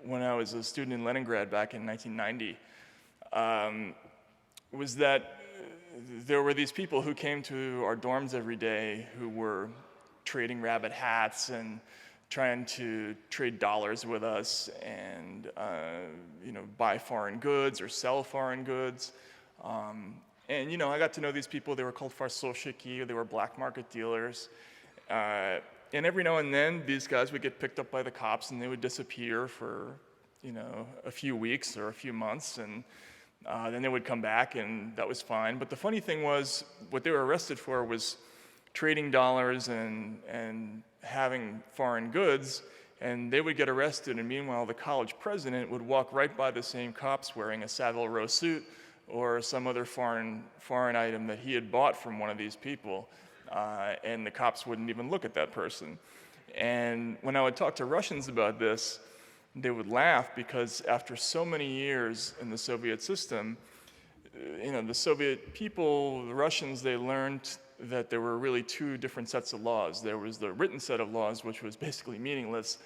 when I was a student in Leningrad back in 1990 was that there were these people who came to our dorms every day who were trading rabbit hats and trying to trade dollars with us and buy foreign goods or sell foreign goods. And I got to know these people. They were called farsoshiki, or they were black market dealers. And every now and then, these guys would get picked up by the cops and they would disappear for a few weeks or a few months, and then they would come back, and that was fine. But the funny thing was, what they were arrested for was trading dollars and having foreign goods, and they would get arrested, and meanwhile the college president would walk right by the same cops wearing a Savile Row suit or some other foreign item that he had bought from one of these people, and the cops wouldn't even look at that person. And when I would talk to Russians about this, they would laugh, because after so many years in the Soviet system, the Soviet people, the Russians, they learned that there were really two different sets of laws. There was the written set of laws, which was basically meaningless,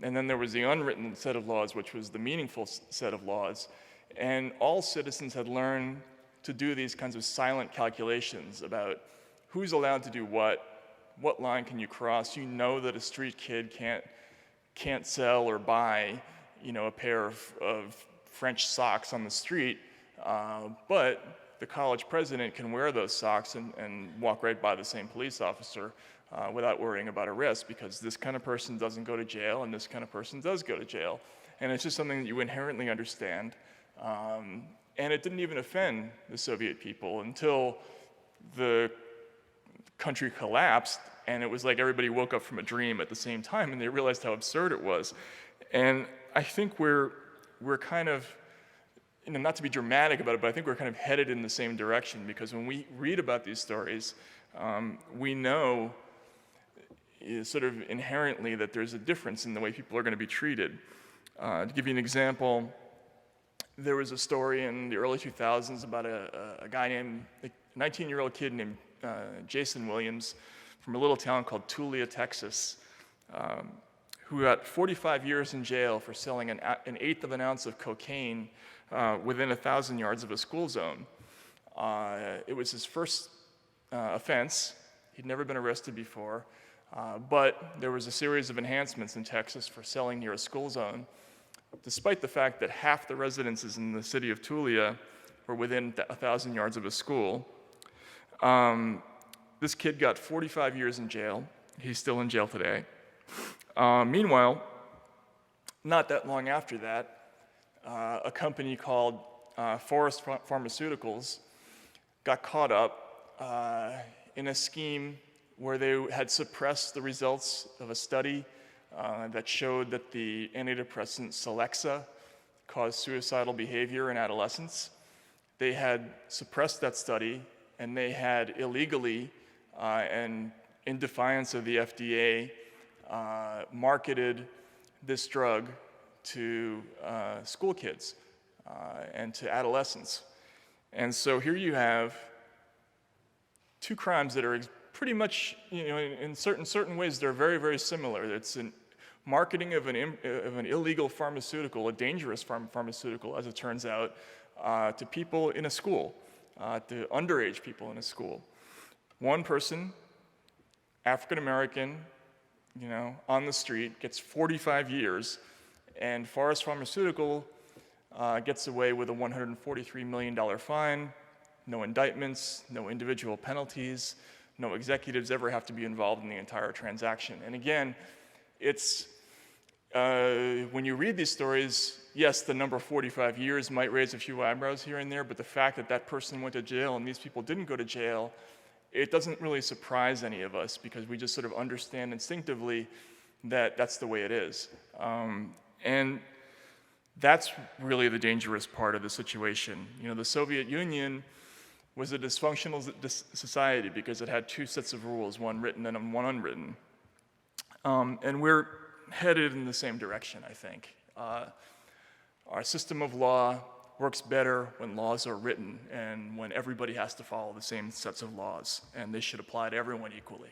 and then there was the unwritten set of laws, which was the meaningful set of laws. And all citizens had learned to do these kinds of silent calculations about who's allowed to do what line can you cross. You know that a street kid can't sell or buy, a pair of French socks on the street, but the college president can wear those socks and walk right by the same police officer without worrying about arrest, because this kind of person doesn't go to jail and this kind of person does go to jail. And it's just something that you inherently understand. And it didn't even offend the Soviet people until the country collapsed, and it was like everybody woke up from a dream at the same time, and they realized how absurd it was. And I think we're kind of, not to be dramatic about it, but I think we're kind of headed in the same direction, because when we read about these stories, we know sort of inherently that there's a difference in the way people are going to be treated. To give you an example, there was a story in the early 2000s about a guy named, a 19-year-old kid named Jason Williams from a little town called Tulia, Texas, who got 45 years in jail for selling an eighth of an ounce of cocaine within 1,000 yards of a school zone. It was his first offense. He'd never been arrested before, but there was a series of enhancements in Texas for selling near a school zone, despite the fact that half the residences in the city of Tulia were within 1,000 yards of a school. This kid got 45 years in jail. He's still in jail today. Meanwhile, not that long after that, a company called Forest Pharmaceuticals got caught up in a scheme where they had suppressed the results of a study that showed that the antidepressant Celexa caused suicidal behavior in adolescents. They had suppressed that study, and they had illegally and in defiance of the FDA marketed this drug to school kids and to adolescents. And so here you have two crimes that are pretty much, in certain ways, they're very, very similar. It's an marketing of an illegal pharmaceutical, a dangerous pharmaceutical, as it turns out, to people in a school, to underage people in a school. One person, African American, on the street, gets 45 years, and Forest Pharmaceutical gets away with a $143 million fine, no indictments, no individual penalties, no executives ever have to be involved in the entire transaction. And again, it's, when you read these stories, yes, the number 45 years might raise a few eyebrows here and there, but the fact that that person went to jail and these people didn't go to jail, it doesn't really surprise any of us, because we just sort of understand instinctively that that's the way it is. And that's really the dangerous part of the situation. The Soviet Union was a dysfunctional society because it had two sets of rules, one written and one unwritten. And we're headed in the same direction, I think. Our system of law works better when laws are written and when everybody has to follow the same sets of laws, and they should apply to everyone equally.